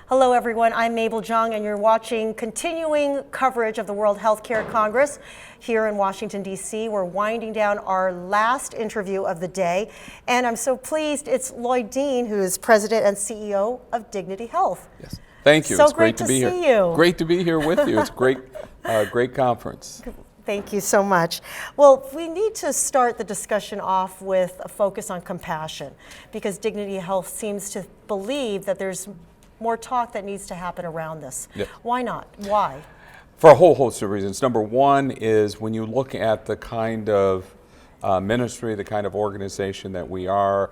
Hello everyone, I'm Mabel Jung and you're watching continuing coverage of the World Healthcare Congress here in Washington, D.C. We're winding down our last interview of the day, and I'm so pleased it's Lloyd Dean, who is President and CEO of Dignity Health. Yes, thank you. So it's great to be here. See you. Great to be here with you. It's a great conference. Thank you so much. Well, we need to start the discussion off with a focus on compassion, because Dignity Health seems to believe that there's more talk that needs to happen around this. Yep. Why not? Why? For a whole host of reasons. Number one is when you look at the kind of ministry, the kind of organization that we are,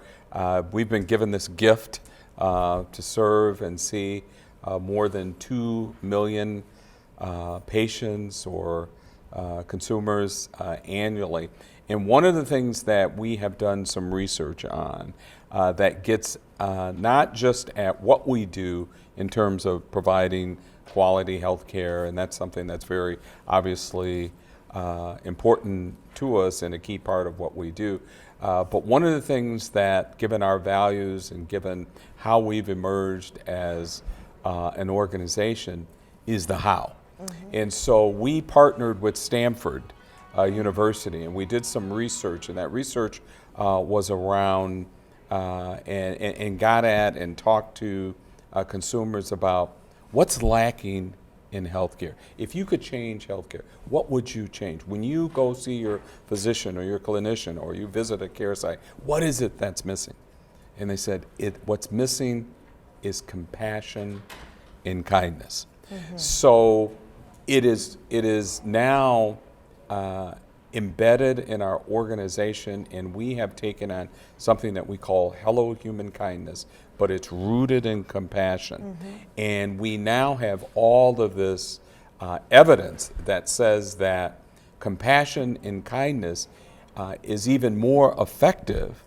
we've been given this gift to serve and see more than 2 million patients or consumers annually. And one of the things that we have done some research on that gets not just at what we do in terms of providing quality health care, and that's something that's very obviously important to us and a key part of what we do. But one of the things that, given our values and given how we've emerged as an organization, is the how. Mm-hmm. And so we partnered with Stanford University, and we did some research, and that research was around and got at and talked to consumers about what's lacking in healthcare. If you could change healthcare, what would you change? When you go see your physician or your clinician or you visit a care site, what is it that's missing? And they said, what's missing is compassion and kindness. Mm-hmm. So it is now embedded in our organization, and we have taken on something that we call Hello Human Kindness, but it's rooted in compassion. Mm-hmm. And we now have all of this evidence that says that compassion and kindness is even more effective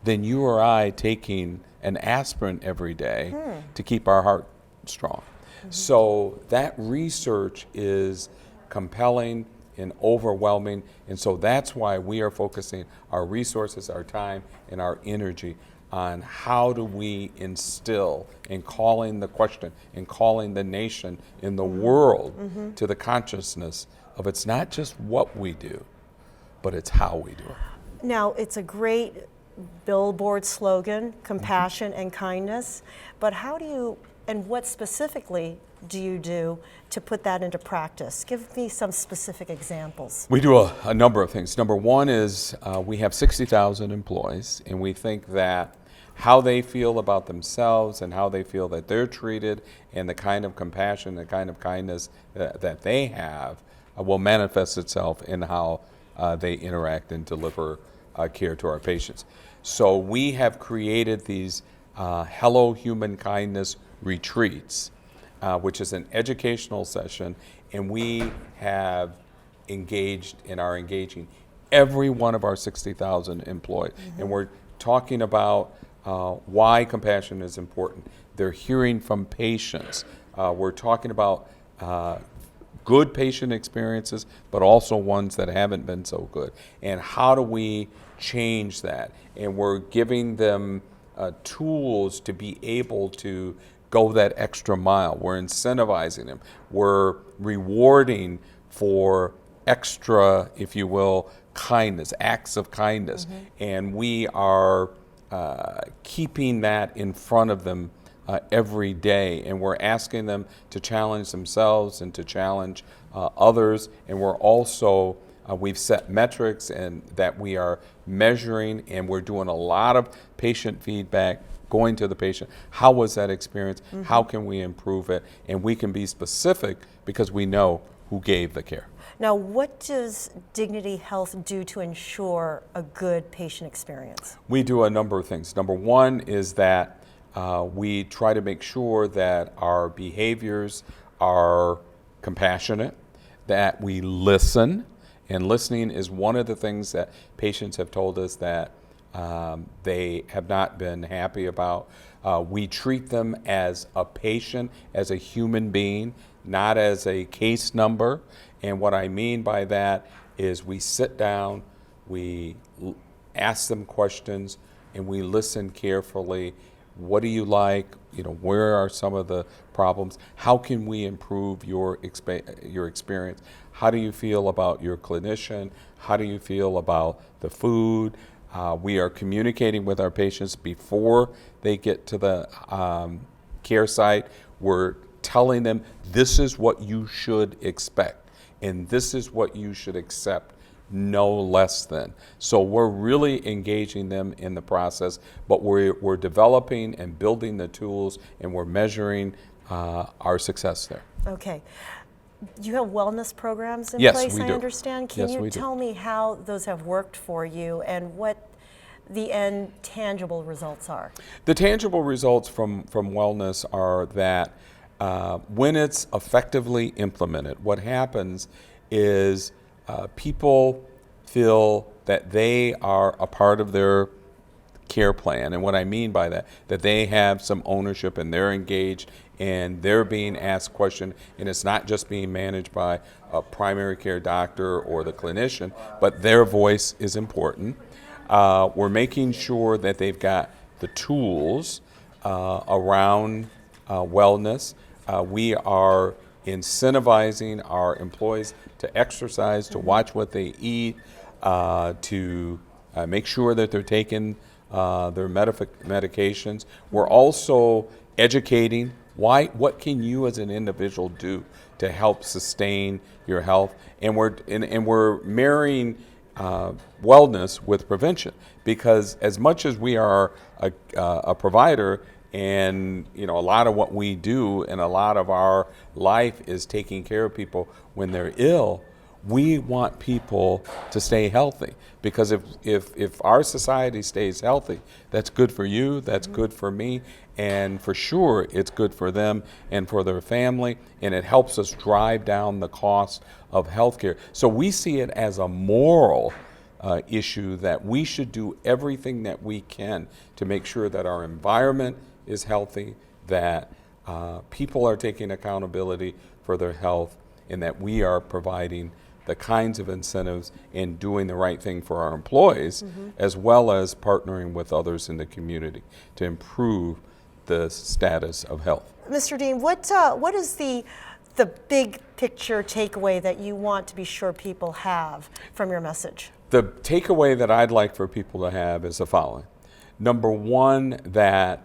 than you or I taking an aspirin every day to keep our heart strong. Mm-hmm. So that research is compelling and overwhelming, and so that's why we are focusing our resources, our time, and our energy on how do we instill and calling the question and calling the nation and the world to the consciousness of it's not just what we do, but it's how we do it. Now, it's a great billboard slogan, compassion and kindness, but how do you, and what specifically do you do to put that into practice? Give me some specific examples. We do a number of things. Number one is we have 60,000 employees, and we think that how they feel about themselves and how they feel that they're treated and the kind of compassion, the kind of kindness that they have will manifest itself in how they interact and deliver care to our patients. So we have created these Hello Human Kindness retreats, which is an educational session, and we have engaged and are engaging every one of our 60,000 employees. Mm-hmm. And we're talking about why compassion is important. They're hearing from patients. We're talking about good patient experiences, but also ones that haven't been so good. And how do we change that? And we're giving them tools to be able to go that extra mile. We're incentivizing them. We're rewarding for extra, if you will, kindness, acts of kindness. Mm-hmm. And we are keeping that in front of them every day. And we're asking them to challenge themselves and to challenge others. And we're also, we've set metrics and that we are measuring, and we're doing a lot of patient feedback, going to the patient. How was that experience? Mm-hmm. How can we improve it? And we can be specific because we know who gave the care. Now, what does Dignity Health do to ensure a good patient experience? We do a number of things. Number one is that we try to make sure that our behaviors are compassionate, that we listen, and listening is one of the things that patients have told us that they have not been happy about. We treat them as a patient, as a human being, not as a case number. And what I mean by that is we sit down, we ask them questions, and we listen carefully. what do you like? You know, where are some of the problems? How can we improve your experience? How do you feel about your clinician? How do you feel about the food? We are communicating with our patients before they get to the care site. We're telling them this is what you should expect and this is what you should accept, no less than. So we're really engaging them in the process, but we're developing and building the tools, and we're measuring our success there. Okay. You have wellness programs in Yes, place, we I do. understand. Can Yes, you we do. tell me how those have worked for you and what the end tangible results are? The tangible results from wellness are that when it's effectively implemented, what happens is people feel that they are a part of their care plan. And what I mean by that they have some ownership and they're engaged and they're being asked questions, and it's not just being managed by a primary care doctor or the clinician, but their voice is important. We're making sure that they've got the tools around wellness. We are incentivizing our employees to exercise, to watch what they eat, to make sure that they're taking their medications. We're also educating what can you as an individual do to help sustain your health, and we're marrying wellness with prevention, because as much as we are a provider, and you know, a lot of what we do and a lot of our life is taking care of people when they're ill, we want people to stay healthy, because if our society stays healthy, that's good for you, that's good for me, and for sure it's good for them and for their family, and it helps us drive down the cost of healthcare. So we see it as a moral issue that we should do everything that we can to make sure that our environment is healthy, that people are taking accountability for their health, and that we are providing the kinds of incentives and doing the right thing for our employees, as well as partnering with others in the community to improve the status of health. Mr. Dean, what is the big picture takeaway that you want to be sure people have from your message? The takeaway that I'd like for people to have is the following. Number one, that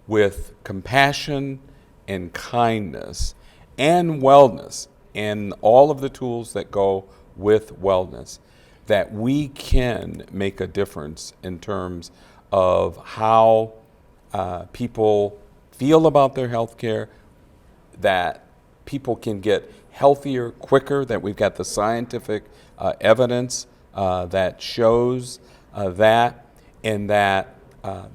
with compassion and kindness and wellness and all of the tools that go with wellness, that we can make a difference in terms of how people feel about their health care, that people can get healthier quicker, that we've got the scientific evidence that shows that, and that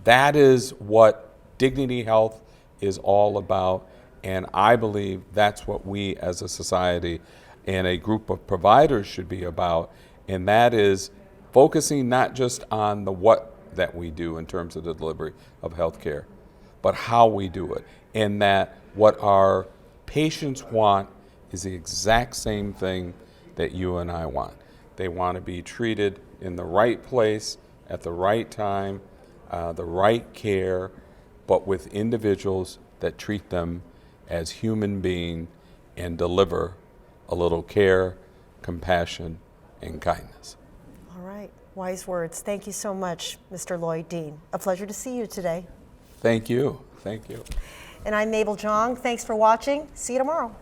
that is what Dignity Health is all about. And I believe that's what we as a society and a group of providers should be about, and that is focusing not just on the what that we do in terms of the delivery of health care, but how we do it, and that what our patients want is the exact same thing that you and I want. They want to be treated in the right place, at the right time, the right care, but with individuals that treat them as human beings and deliver a little care, compassion, and kindness. All right, wise words. Thank you so much, Mr. Lloyd Dean. A pleasure to see you today. Thank you. Thank you. And I'm Mabel Jong. Thanks for watching. See you tomorrow.